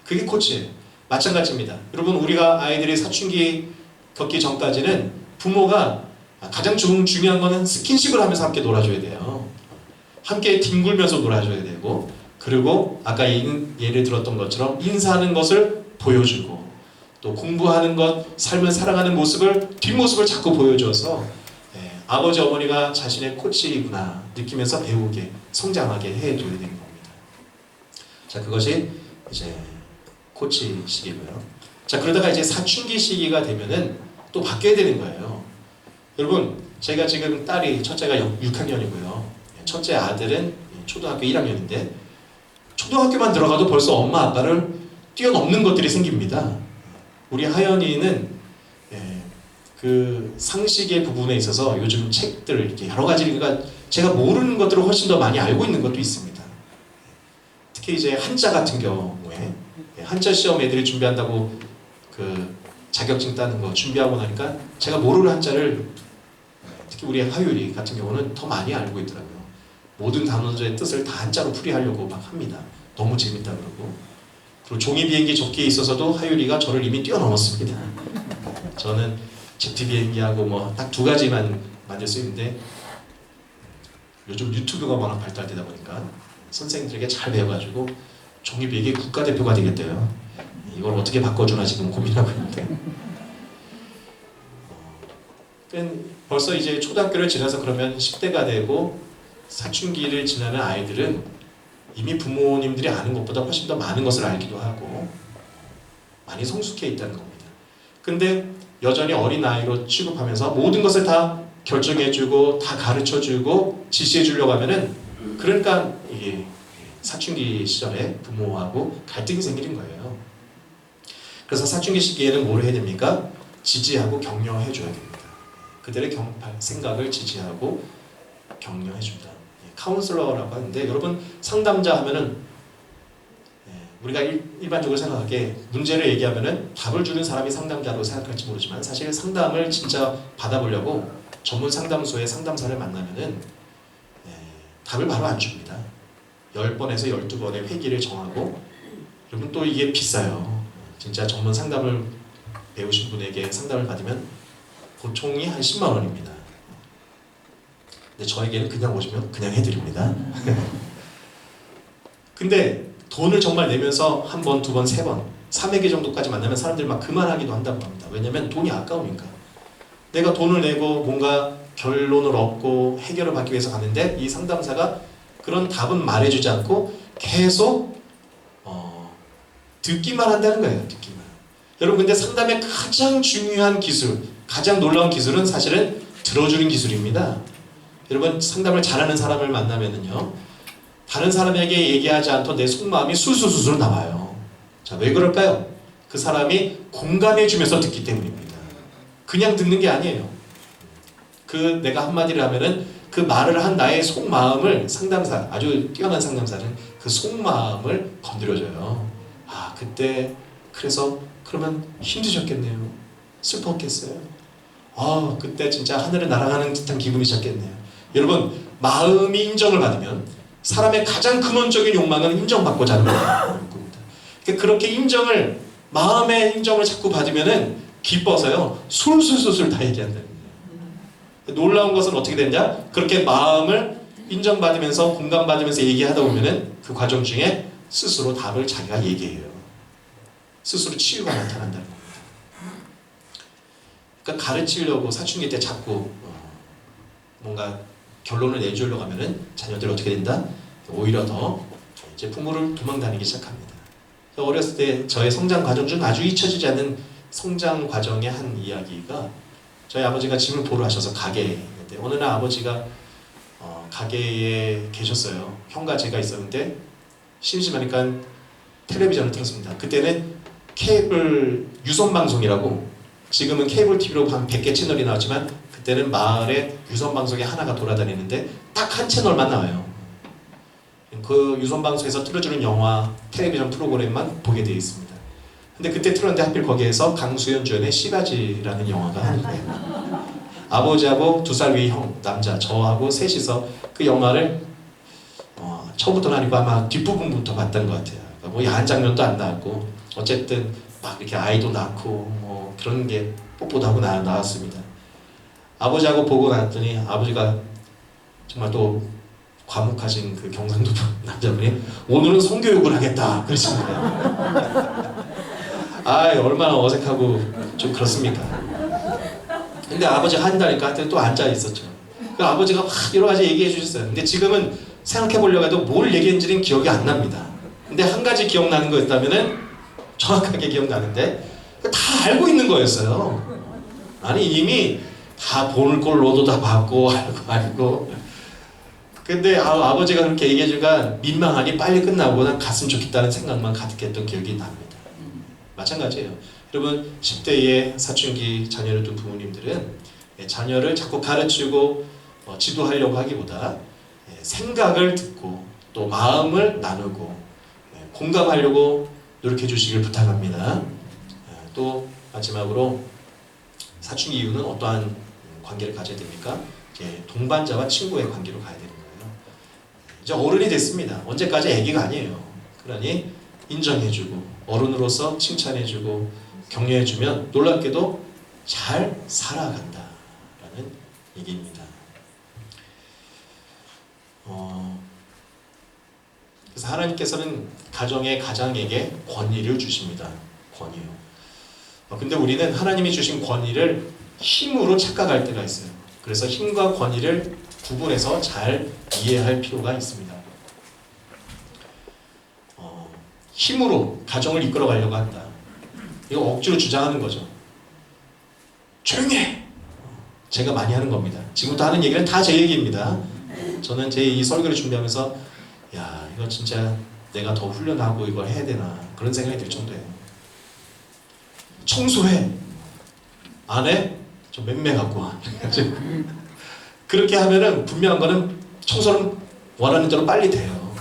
그게 코치예요. 마찬가지입니다. 여러분, 우리가 아이들이 사춘기 겪기 전까지는 부모가 가장 중요한 거는 스킨십을 하면서 함께 놀아줘야 돼요. 함께 뒹굴면서 놀아줘야 되고, 그리고 아까 예를 들었던 것처럼 인사하는 것을 보여주고, 또 공부하는 것, 삶을 살아가는 모습을, 뒷모습을 자꾸 보여줘서 아버지 어머니가 자신의 코치이구나 느끼면서 배우게, 성장하게 해줘야 되는 겁니다. 자, 그것이 이제 코치 시기고요. 자, 그러다가 이제 사춘기 시기가 되면은 또 바뀌어야 되는 거예요. 여러분, 제가 지금 딸이, 첫째가 6학년이고요. 첫째 아들은 초등학교 1학년인데 초등학교만 들어가도 벌써 엄마 아빠를 뛰어넘는 것들이 생깁니다. 우리 하연이는 그 상식의 부분에 있어서 요즘 책들 이렇게 여러 가지, 그러니까 제가 모르는 것들을 훨씬 더 많이 알고 있는 것도 있습니다. 특히 이제 한자 같은 경우에 한자 시험 애들이 준비한다고 그 자격증 따는 거 준비하고 나니까 제가 모르는 한자를, 특히 우리 하율이 같은 경우는 더 많이 알고 있더라고요. 모든 단어의 뜻을 다 한자로 풀이하려고 막 합니다. 너무 재밌다 그러고. 그리고 종이 비행기 접기에 있어서도 하율이가 저를 이미 뛰어넘었습니다. 저는 제트 비행기하고 뭐 딱 2가지만 만들 수 있는데 요즘 유튜브가 워낙 발달되다 보니까 선생님들에게 잘 배워가지고 종이 비행기 국가대표가 되겠대요. 이걸 어떻게 바꿔주나 지금 고민하고 있는데, 벌써 이제 초등학교를 지나서 그러면 10대가 되고 사춘기를 지나는 아이들은 이미 부모님들이 아는 것보다 훨씬 더 많은 것을 알기도 하고 많이 성숙해 있다는 겁니다. 근데 여전히 어린 아이로 취급하면서 모든 것을 다 결정해주고 다 가르쳐주고 지시해주려고 하면은, 그러니까 이게 사춘기 시절에 부모하고 갈등이 생기는 거예요. 그래서 사춘기 시기에는 뭘 해야 됩니까? 지지하고 격려해줘야 됩니다. 그들의 생각을 지지하고 격려해준다. 카운슬러라고 하는데, 여러분, 상담자 하면은 우리가 일반적으로 생각하기에 문제를 얘기하면은 답을 주는 사람이 상담자로 생각할지 모르지만, 사실 상담을 진짜 받아보려고 전문 상담소의 상담사를 만나면은 답을 바로 안 줍니다. 10번에서 12번의 회기를 정하고, 여러분 또 이게 비싸요. 진짜 전문 상담을 배우신 분에게 상담을 받으면 보통이 한 10만 원입니다. 근데 저에게는 그냥 오시면 그냥 해드립니다. 근데 돈을 정말 내면서 한 번, 2번, 3번, 3회기 정도까지 만나면 사람들이 막 그만하기도 한다고 합니다. 왜냐면 돈이 아까우니까. 내가 돈을 내고 뭔가 결론을 얻고 해결을 받기 위해서 가는데 이 상담사가 그런 답은 말해주지 않고 계속 듣기만 한다는 거예요. 듣기만. 여러분, 근데 상담의 가장 중요한 기술, 가장 놀라운 기술은 사실은 들어주는 기술입니다. 여러분, 상담을 잘하는 사람을 만나면은요, 다른 사람에게 얘기하지 않던 내 속마음이 술술술술 나와요. 자, 왜 그럴까요? 그 사람이 공감해주면서 듣기 때문입니다. 그냥 듣는 게 아니에요. 내가 한마디를 하면은 그 말을 한 나의 속마음을 상담사, 아주 뛰어난 상담사는 그 속마음을 건드려줘요. 아, 그때 그래서 그러면 힘드셨겠네요. 슬펐겠어요. 아, 그때 진짜 하늘을 날아가는 듯한 기분이셨겠네요. 여러분, 마음이 인정을 받으면 사람의 가장 근원적인 욕망은 인정받고자 하는 겁니다. 그렇게 마음의 인정을 자꾸 받으면은 기뻐서요, 술술술술 다 얘기한다는 거예요. 놀라운 것은 어떻게 되냐? 그렇게 마음을 인정받으면서 공감받으면서 얘기하다 보면은 그 과정 중에 스스로 답을 자기가 얘기해요. 스스로 치유가 나타난다는 겁니다. 그러니까 가르치려고 사춘기 때 자꾸 뭔가 결론을 내주려고 하면은 자녀들이 어떻게 된다? 오히려 더 이제 부모를 도망다니기 시작합니다. 어렸을 때 저의 성장 과정 중 아주 잊혀지지 않는 성장 과정의 한 이야기가, 저희 아버지가 짐을 보러 하셔서 가게에 있는데 어느 날 아버지가 가게에 계셨어요. 형과 제가 있었는데 심심하니까 텔레비전을 틀었습니다. 그때는 케이블 유선방송이라고, 지금은 케이블 TV로 한 100개 채널이 나왔지만 그때는 마을에 유선방송이 하나가 돌아다니는데 딱 한 채널만 나와요. 그 유선방송에서 틀어주는 영화, 텔레비전 프로그램만 보게 되어 있습니다. 근데 그때 틀었는데 하필 거기에서 강수현 주연의 시바지라는 영화가 나왔어요. 아버지하고 2살 위 형, 남자, 저하고 셋이서 그 영화를 처음부터는 아니고 아마 뒷부분부터 봤던 것 같아요. 그러니까 뭐 야한 장면도 안 나왔고 어쨌든 막 이렇게 아이도 낳고 뭐 그런 게 뽀뽀도 하고 나왔습니다. 아버지하고 보고 나왔더니 아버지가 정말 또 과묵하신 그 경상도 남자분이 오늘은 성교육을 하겠다 그러십니다. 아, 얼마나 어색하고 좀 그렇습니까? 근데 아버지가 한다니까 한테 또 앉아 있었죠. 그 아버지가 막 여러 가지 얘기해 주셨어요. 근데 지금은 생각해 보려고 해도 뭘 얘기했는지는 기억이 안 납니다. 근데 한 가지 기억나는 거 있다면은 정확하게 기억나는데 다 알고 있는 거였어요. 아니 이미 다 볼 걸로도 다 봤고 알고. 근데 아버지가 그렇게 얘기해 주니까 민망하니 빨리 끝나고 난 갔으면 좋겠다는 생각만 가득했던 기억이 납니다. 마찬가지예요. 여러분 10대의 사춘기 자녀를 둔 부모님들은 자녀를 자꾸 가르치고 지도하려고 하기보다 생각을 듣고 또 마음을 나누고 공감하려고 노력해 주시길 부탁합니다. 또 마지막으로 사춘기 이후는 어떠한 관계를 가져야 됩니까? 동반자와 친구의 관계로 가야 되는 거예요. 이제 어른이 됐습니다. 언제까지 아기가 아니에요. 그러니 인정해주고 어른으로서 칭찬해주고 격려해주면 놀랍게도 잘 살아간다라는 얘기입니다. 그래서 하나님께서는 가장에게 권위를 주십니다. 권위요. 근데 우리는 하나님이 주신 권위를 힘으로 착각할 때가 있어요. 그래서 힘과 권위를 구분해서 잘 이해할 필요가 있습니다. 힘으로 가정을 이끌어 가려고 한다. 이거 억지로 주장하는 거죠. 조용히 해! 제가 많이 하는 겁니다. 지금부터 하는 얘기는 다 제 얘기입니다. 저는 제 이 설교를 준비하면서 야, 이거 진짜 내가 더 훈련하고 이걸 해야 되나 그런 생각이 들 정도예요. 청소해! 안 해? 좀 맴매 갖고 와. 그렇게 하면은 분명한 거는 청소는 원하는 대로 빨리 돼요.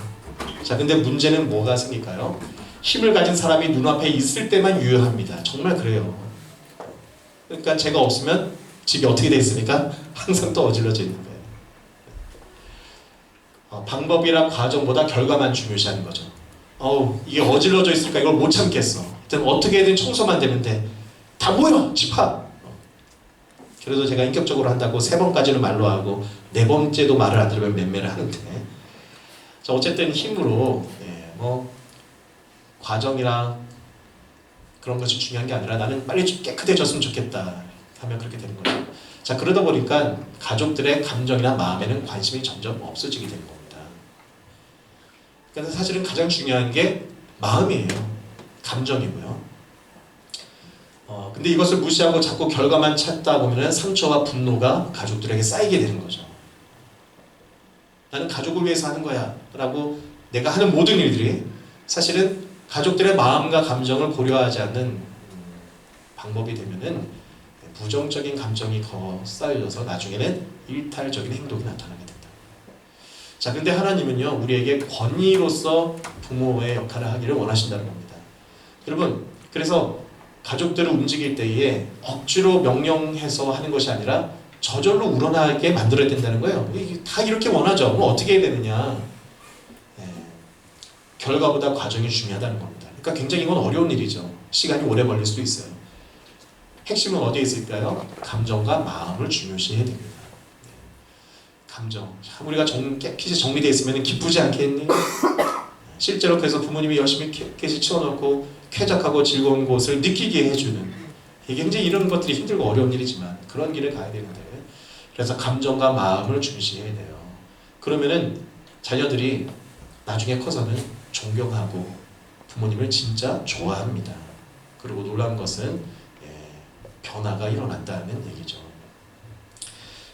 자, 근데 문제는 뭐가 생길까요? 힘을 가진 사람이 눈앞에 있을 때만 유효합니다. 정말 그래요. 그러니까 제가 없으면 집이 어떻게 돼 있습니까? 항상 또 어질러져 있는 거예요. 방법이나 과정보다 결과만 중요시하는 거죠. 이게 어질러져 있으니까 이걸 못 참겠어. 일단 어떻게든 청소만 되면 돼. 다 모여! 집합! 그래서 제가 인격적으로 한다고 3번까지는 말로 하고 4번째도 말을 안 들으면 맴매를 하는데, 자, 어쨌든 힘으로 과정이나 그런 것이 중요한 게 아니라 나는 빨리 좀 깨끗해졌으면 좋겠다 하면 그렇게 되는 거죠. 자, 그러다 보니까 가족들의 감정이나 마음에는 관심이 점점 없어지게 되는 겁니다. 그래서 사실은 가장 중요한 게 마음이에요. 감정이고요. 근데 이것을 무시하고 자꾸 결과만 찾다 보면 상처와 분노가 가족들에게 쌓이게 되는 거죠. 나는 가족을 위해서 하는 거야 라고 내가 하는 모든 일들이 사실은 가족들의 마음과 감정을 고려하지 않는 방법이 되면은 부정적인 감정이 더 쌓여져서 나중에는 일탈적인 행동이 나타나게 된다. 자, 근데 하나님은요, 우리에게 권위로서 부모의 역할을 하기를 원하신다는 겁니다. 여러분, 그래서 가족들을 움직일 때에 억지로 명령해서 하는 것이 아니라 저절로 우러나게 만들어야 된다는 거예요. 다 이렇게 원하죠. 그럼 어떻게 해야 되느냐? 결과보다 과정이 중요하다는 겁니다. 그러니까 굉장히 이건 어려운 일이죠. 시간이 오래 걸릴 수도 있어요. 핵심은 어디에 있을까요? 감정과 마음을 중요시해야 됩니다. 감정. 우리가 깨끗이 정리되어 있으면 기쁘지 않겠니? 실제로 그래서 부모님이 열심히 깨끗이 치워놓고 쾌적하고 즐거운 곳을 느끼게 해주는, 이게 굉장히 이런 것들이 힘들고 어려운 일이지만 그런 길을 가야 되는데, 그래서 감정과 마음을 중시해야 돼요. 그러면은 자녀들이 나중에 커서는 존경하고 부모님을 진짜 좋아합니다. 그리고 놀라운 것은 변화가 일어났다는 얘기죠.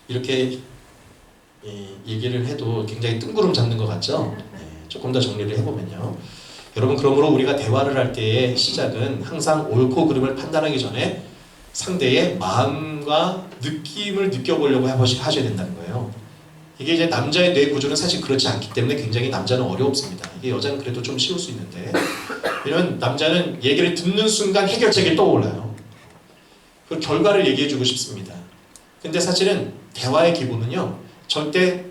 이렇게 얘기를 해도 굉장히 뜬구름 잡는 것 같죠? 조금 더 정리를 해보면요. 여러분, 그러므로 우리가 대화를 할 때의 시작은 항상 옳고 그름을 판단하기 전에 상대의 마음과 느낌을 느껴보려고 하셔야 된다는 거예요. 이게 이제 남자의 뇌 구조는 사실 그렇지 않기 때문에 굉장히 남자는 어렵습니다. 이게 여자는 그래도 좀 쉬울 수 있는데, 왜냐면 남자는 얘기를 듣는 순간 해결책이 떠올라요. 그 결과를 얘기해주고 싶습니다. 근데 사실은 대화의 기본은요, 절대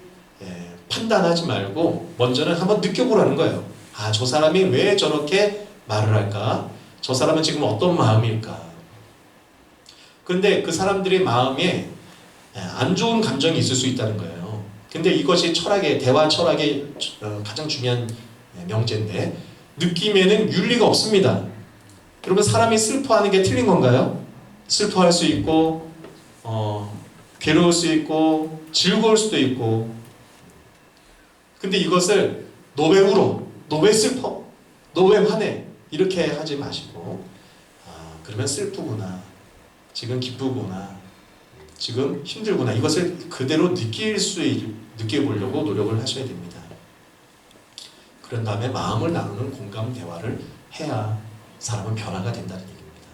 판단하지 말고 먼저는 한번 느껴보라는 거예요. 아, 저 사람이 왜 저렇게 말을 할까? 저 사람은 지금 어떤 마음일까? 근데 그 사람들의 마음에 안 좋은 감정이 있을 수 있다는 거예요. 근데 이것이 대화 철학의 가장 중요한 명제인데, 느낌에는 윤리가 없습니다. 여러분, 사람이 슬퍼하는 게 틀린 건가요? 슬퍼할 수 있고 괴로울 수 있고 즐거울 수도 있고. 근데 이것을 너 왜 울어? 너 왜 슬퍼? 너 왜 화내? 이렇게 하지 마시고, 그러면 슬프구나, 지금 기쁘구나, 지금 힘들구나, 이것을 그대로 느껴보려고 노력을 하셔야 됩니다. 그런 다음에 마음을 나누는 공감 대화를 해야 사람은 변화가 된다는 얘기입니다.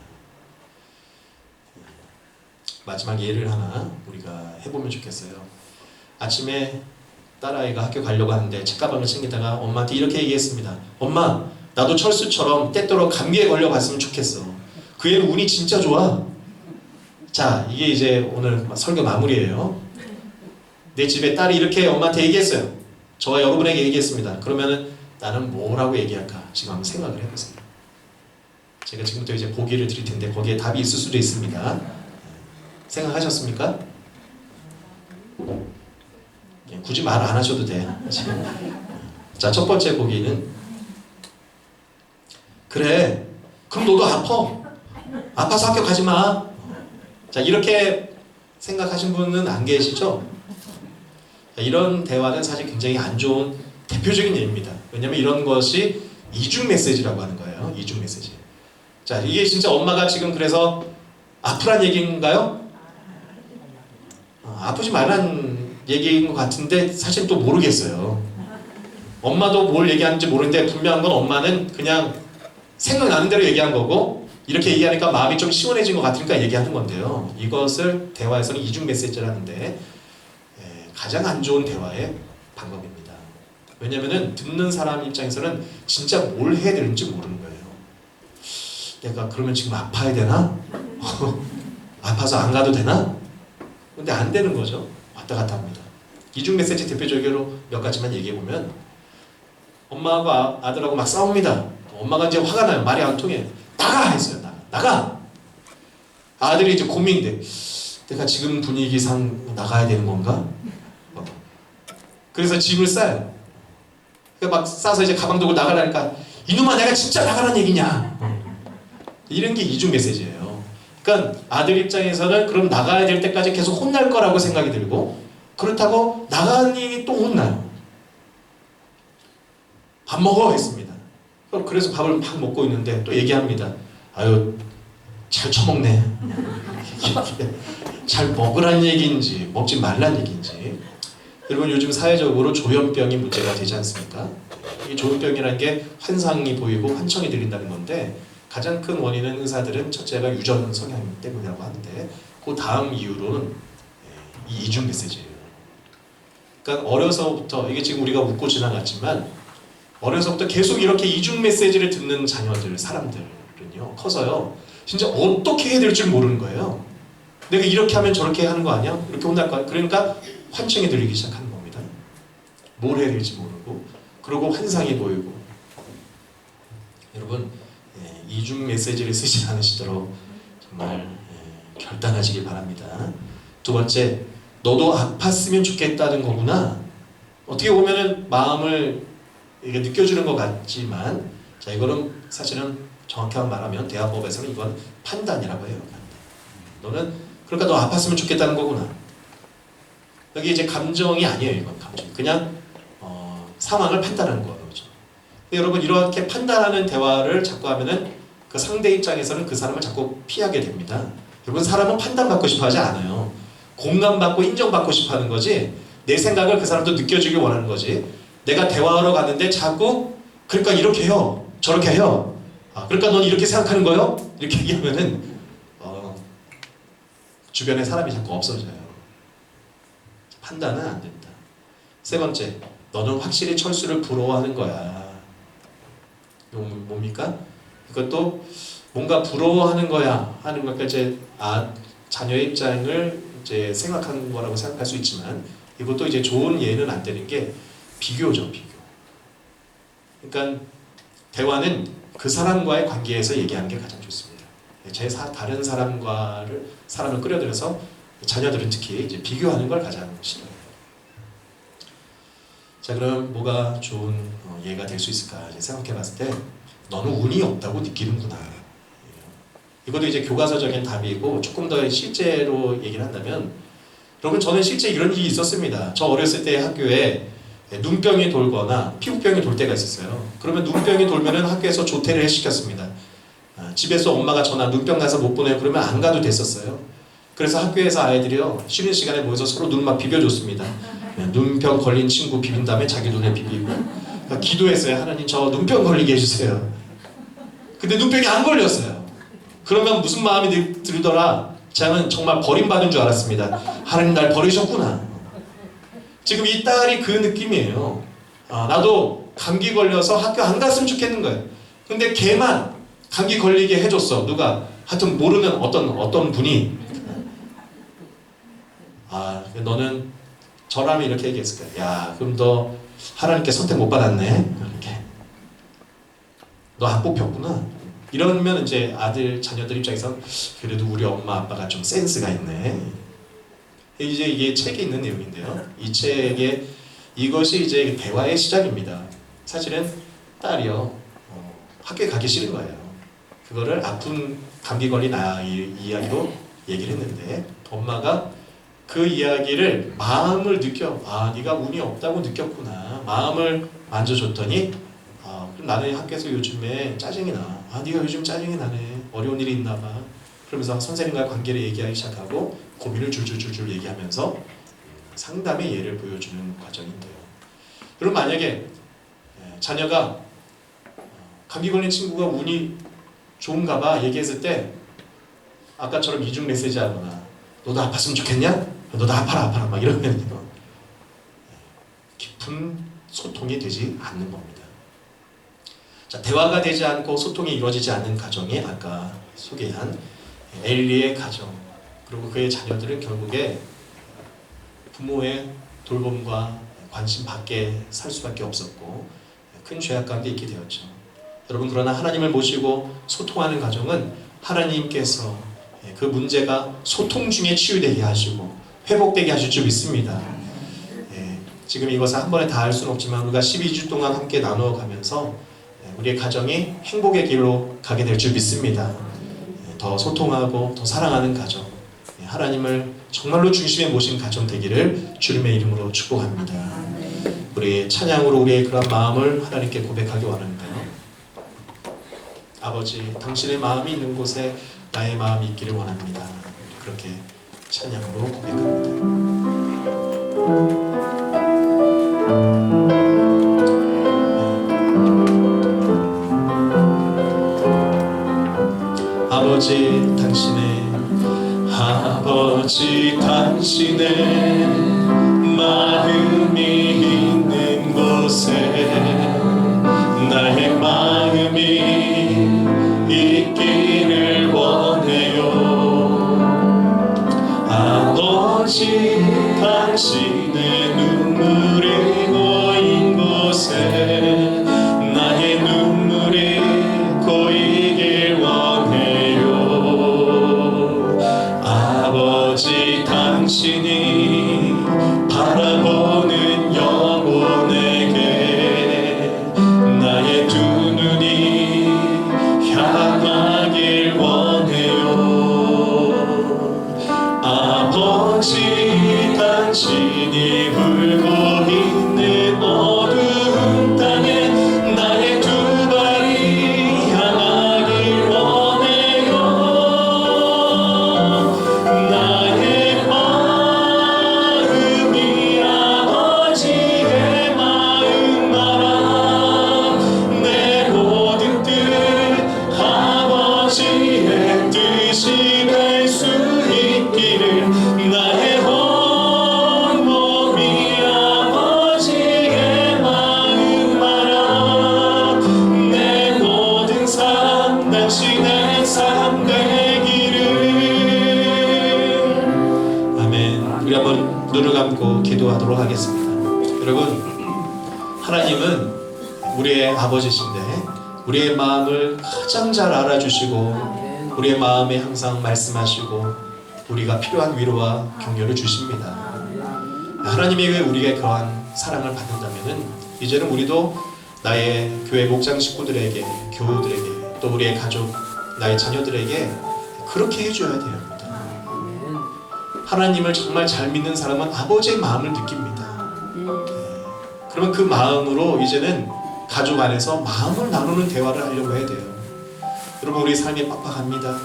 마지막 예를 하나 우리가 해보면 좋겠어요. 아침에 딸아이가 학교 가려고 하는데 책가방을 챙기다가 엄마한테 이렇게 얘기했습니다. 엄마, 나도 철수처럼 때때로 감기에 걸려갔으면 좋겠어. 그 애는 운이 진짜 좋아. 자, 이게 이제 오늘 설교 마무리예요. 내 집에 딸이 이렇게 엄마한테 얘기했어요. 저와 여러분에게 얘기했습니다. 그러면은 나는 뭐라고 얘기할까? 지금 한번 생각을 해보세요. 제가 지금부터 이제 보기를 드릴 텐데 거기에 답이 있을 수도 있습니다. 생각하셨습니까? 굳이 말 안 하셔도 돼. 자, 첫 번째 보기는, 그래, 그럼 너도 아파서 학교 가지 마. 자, 이렇게 생각하신 분은 안 계시죠? 자, 이런 대화는 사실 굉장히 안 좋은 대표적인 예입니다. 왜냐하면 이런 것이 이중 메시지라고 하는 거예요. 이중 메시지. 자, 이게 진짜 엄마가 지금 그래서 아프란 얘기인가요? 아프지 말란 얘기인 것 같은데 사실 또 모르겠어요. 엄마도 뭘 얘기하는지 모르는데 분명한 건 엄마는 그냥 생각나는 대로 얘기한 거고, 이렇게 얘기하니까 마음이 좀 시원해진 것 같으니까 얘기하는 건데요. 이것을 대화에서는 이중 메시지라는데 가장 안 좋은 대화의 방법입니다. 왜냐면은 듣는 사람 입장에서는 진짜 뭘 해야 되는지 모르는 거예요. 내가 그러면 지금 아파야 되나? 아파서 안 가도 되나? 근데 안 되는 거죠. 왔다 갔다 합니다. 이중 메시지 대표적으로 몇 가지만 얘기해보면, 엄마하고 아들하고 막 싸웁니다. 엄마가 이제 화가 나요. 말이 안 통해. 나가! 했어요. 나가! 아들이 이제 고민인데, 내가 지금 분위기상 나가야 되는 건가? 그래서 짐을 싸요. 막 싸서 이제 가방 들고 나가라니까, 이놈아, 내가 진짜 나가라는 얘기냐? 이런 게 이중 메시지예요. 그러니까 아들 입장에서는 그럼 나가야 될 때까지 계속 혼날 거라고 생각이 들고, 그렇다고 나가니 또 혼나요. 밥 먹어! 했습니다. 그래서 밥을 막 먹고 있는데 또 얘기합니다. 아유, 잘 처먹네. 잘 먹으란 얘기인지 먹지 말란 얘기인지. 여러분, 요즘 사회적으로 조현병이 문제가 되지 않습니까? 이 조현병이라는 게 환상이 보이고 환청이 들린다는 건데, 가장 큰 원인은 의사들은 첫째가 유전 성향 때문이라고 하는데, 그 다음 이유로는 이 이중 메시지예요. 그러니까 어려서부터, 이게 지금 우리가 웃고 지나갔지만 어려서부터 계속 이렇게 이중 메시지를 듣는 자녀들, 사람들은요, 커서요 진짜 어떻게 해야 될 줄 모르는 거예요. 내가 이렇게 하면 저렇게 하는 거 아니야? 이렇게 혼날 거 아니야? 그러니까 환청이 들리기 시작하는 겁니다. 뭘 해야 될지 모르고, 그리고 환상이 보이고. 여러분, 이중 메시지를 쓰지 않으시도록 정말 결단하시길 바랍니다. 두 번째, 너도 아팠으면 좋겠다는 거구나. 어떻게 보면은 마음을 이게 느껴주는 것 같지만, 자, 이거는 사실은 정확하게 말하면 대화법에서는 이건 판단이라고 해요. 너는 그러니까 너 아팠으면 좋겠다는 거구나. 여기 이제 감정이 아니에요. 이건 감정. 그냥 상황을 판단하는 거죠. 근데 여러분 이렇게 판단하는 대화를 자꾸 하면은 그 상대 입장에서는 그 사람을 자꾸 피하게 됩니다. 여러분 사람은 판단받고 싶어 하지 않아요. 공감받고 인정받고 싶어 하는 거지 내 생각을 그 사람도 느껴주길 원하는 거지. 내가 대화하러 갔는데 자꾸 그러니까 이렇게 해요. 저렇게 해요. 그러니까 넌 이렇게 생각하는 거요? 이렇게 얘기하면은 주변에 사람이 자꾸 없어져요. 판단은 안 된다. 세 번째, 너는 확실히 철수를 부러워하는 거야. 이거 뭡니까? 이것도 뭔가 부러워하는 거야 하는 것까 이제 자녀의 입장을 이제 생각하는 거라고 생각할 수 있지만 이것도 이제 좋은 예는 안 되는 게 비교죠, 비교. 그러니까 대화는 그 사람과의 관계에서 얘기하는 게 가장 좋습니다. 다른 사람을 끌어들여서 자녀들은 특히 이제 비교하는 걸 가장 싫어해요. 자, 그럼 뭐가 좋은 예가 될 수 있을까 생각해 봤을 때 너는 운이 없다고 느끼는구나. 이것도 이제 교과서적인 답이고 조금 더 실제로 얘기를 한다면 여러분 저는 실제 이런 일이 있었습니다. 저 어렸을 때 학교에 눈병이 돌거나 피부병이 돌 때가 있었어요. 그러면 눈병이 돌면은 학교에서 조퇴를 시켰습니다. 집에서 엄마가 전화 눈병 나서 못 보내요 그러면 안 가도 됐었어요. 그래서 학교에서 아이들이요 쉬는 시간에 모여서 서로 눈 막 비벼줬습니다. 눈병 걸린 친구 비빈 다음에 자기 눈에 비비고 그러니까 기도했어요. 하나님 저 눈병 걸리게 해주세요. 근데 눈병이 안 걸렸어요. 그러면 무슨 마음이 들더라? 저는 정말 버림받은 줄 알았습니다. 하나님 날 버리셨구나. 지금 이 딸이 그 느낌이에요. 나도 감기 걸려서 학교 안 갔으면 좋겠는 거예요. 근데 걔만 감기 걸리게 해줬어. 누가? 하여튼 모르는 어떤 분이 너는 저라면 이렇게 얘기했을 거야. 야 그럼 너 하나님께 선택 못 받았네. 이렇게 너 안 뽑혔구나. 이러면 이제 자녀들 입장에서 그래도 우리 엄마 아빠가 좀 센스가 있네. 이제 이게 책에 있는 내용인데요. 이 책에 이것이 이제 대화의 시작입니다. 사실은 딸이요 학교에 가기 싫은 거예요. 그거를 아픈 감기 걸린 아이 이야기로 얘기를 했는데 엄마가 그 이야기를 마음을 느껴 네가 운이 없다고 느꼈구나. 마음을 만져줬더니 그럼 나는 학교에서 요즘에 짜증이 나. 네가 요즘 짜증이 나네. 어려운 일이 있나 봐. 그러면서 선생님과 관계를 얘기하기 시작하고 고민을 줄줄줄줄 얘기하면서 상담의 예를 보여주는 과정인데요. 그럼 만약에 자녀가 감기 걸린 친구가 운이 좋은가 봐 얘기했을 때 아까처럼 이중 메시지 하거나 너도 아팠으면 좋겠냐? 너도 아파라 막 이러면 깊은 소통이 되지 않는 겁니다. 자, 대화가 되지 않고 소통이 이루어지지 않는 가정이 아까 소개한 엘리의 가정 그리고 그의 자녀들은 결국에 부모의 돌봄과 관심 밖에 살 수밖에 없었고 큰 죄악 가운데 있게 되었죠. 여러분 그러나 하나님을 모시고 소통하는 가정은 하나님께서 그 문제가 소통 중에 치유되게 하시고 회복되게 하실 줄 믿습니다. 지금 이것을 한 번에 다 할 수는 없지만 우리가 12주 동안 함께 나누어가면서 우리의 가정이 행복의 길로 가게 될 줄 믿습니다. 더 소통하고 더 사랑하는 가정, 하나님을 정말로 중심에 모신 가정 되기를 주님의 이름으로 축복합니다. 우리 찬양으로 우리의 그런 마음을 하나님께 고백하기 원하는데요. 아버지, 당신의 마음이 있는 곳에 나의 마음이 있기를 원합니다. 그렇게 찬양으로 고백합니다. 아버지 당신의 마음이 있는 곳에 나의 마음이 있기를 원해요. 아버지 당신의 눈물이 고인 곳에 나의 눈물이 고이길 원해요. 아버지 당신이 바라보는 영혼에게 나의 두 눈이 향하길 원해요. 아버지 당신이 울고 있는 어두운 땅에 나의 두 눈을 감고 기도하도록 하겠습니다. 여러분, 하나님은 우리의 아버지신데 우리의 마음을 가장 잘 알아주시고 우리의 마음에 항상 말씀하시고 우리가 필요한 위로와 격려를 주십니다. 하나님에게 우리가 그러한 사랑을 받는다면 이제는 우리도 나의 교회 목장 식구들에게, 교우들에게, 또 우리의 가족, 나의 자녀들에게 그렇게 해줘야 됩니다. 하나님을 정말 잘 믿는 사람은 아버지의 마음을 느낍니다. 그러면 그 마음으로 이제는 가족 안에서 마음을 나누는 대화를 하려고 해야 돼요. 여러분, 우리 삶이 빡빡합니다.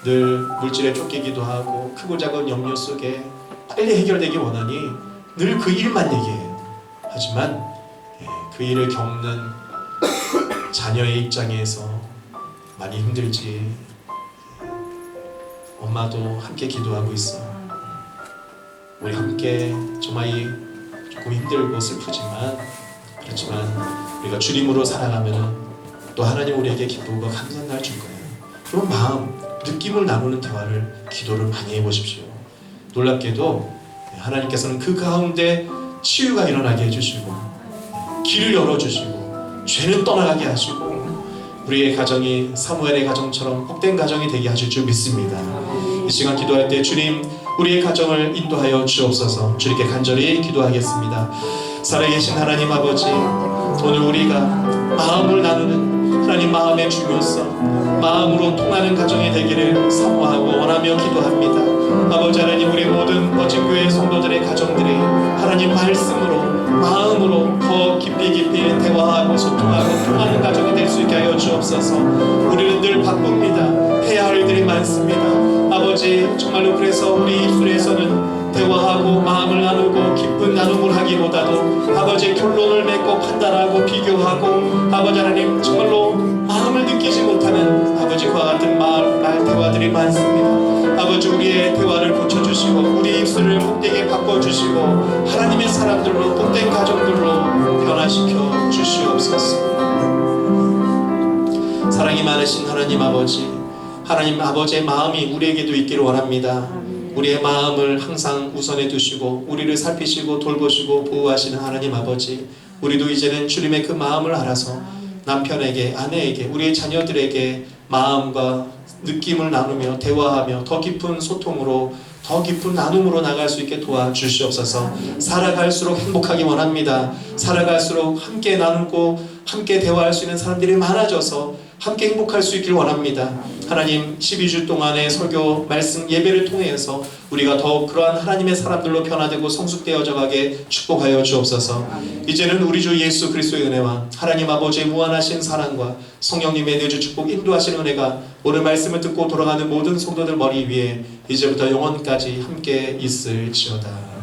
늘 물질에 쫓기기도 하고 크고 작은 염려 속에 빨리 해결되기 원하니 늘 그 일만 얘기해요. 하지만 그 일을 겪는 자녀의 입장에서 많이 힘들지. 엄마도 함께 기도하고 있어. 우리 함께 정말 조금 힘들고 슬프지만 그렇지만 우리가 주님으로 살아가면 또 하나님 우리에게 기쁨과 감사의 날 줄 거예요. 그런 마음, 느낌을 나누는 대화를, 기도를 많이 해보십시오. 놀랍게도 하나님께서는 그 가운데 치유가 일어나게 해주시고 길을 열어주시고 죄는 떠나가게 하시고 우리의 가정이 사무엘의 가정처럼 복된 가정이 되게 하실 줄 믿습니다. 이 시간 기도할 때 주님, 우리의 가정을 인도하여 주옵소서. 주님께 간절히 기도하겠습니다. 살아계신 하나님 아버지, 오늘 우리가 마음을 나누는 하나님 마음의 중요성, 마음으로 통하는 가정이 되기를 사모하고 원하며 기도합니다. 아버지 하나님, 우리 모든 멋진 교회 성도들의 가정들이 하나님 말씀으로, 마음으로 더 깊이 대화하고 소통하고 통하는 가정이 될 수 있게 하여 주옵소서. 우리는 늘 바쁩니다. 해야 할 일들이 많습니다. 아버지, 정말로 그래서 우리 입술에서는 대화하고 마음을 나누고 깊은 나눔을 하기보다도 아버지 결론을 맺고 판단하고 비교하고 아버지 하나님 정말로 마음을 느끼지 못하는 아버지와 같은 말 대화들이 많습니다. 아버지, 우리의 대화를 고쳐주시고 우리 입술을 복되게 바꿔주시고 하나님의 사람들로, 복된 가정들로 변화시켜 주시옵소서. 사랑이 많으신 하나님 아버지, 하나님 아버지의 마음이 우리에게도 있기를 원합니다. 우리의 마음을 항상 우선에 두시고 우리를 살피시고 돌보시고 보호하시는 하나님 아버지, 우리도 이제는 주님의 그 마음을 알아서 남편에게, 아내에게, 우리의 자녀들에게 마음과 느낌을 나누며 대화하며 더 깊은 소통으로, 더 깊은 나눔으로 나갈 수 있게 도와주시옵소서. 살아갈수록 행복하기 원합니다. 살아갈수록 함께 나누고 함께 대화할 수 있는 사람들이 많아져서 함께 행복할 수 있길 원합니다. 하나님, 12주 동안의 설교 말씀 예배를 통해서 우리가 더욱 그러한 하나님의 사람들로 변화되고 성숙되어져 가게 축복하여 주옵소서. 이제는 우리 주 예수 그리스도의 은혜와 하나님 아버지의 무한하신 사랑과 성령님의 내주 축복 인도하시는 은혜가 오늘 말씀을 듣고 돌아가는 모든 성도들 머리 위에 이제부터 영원까지 함께 있을지어다.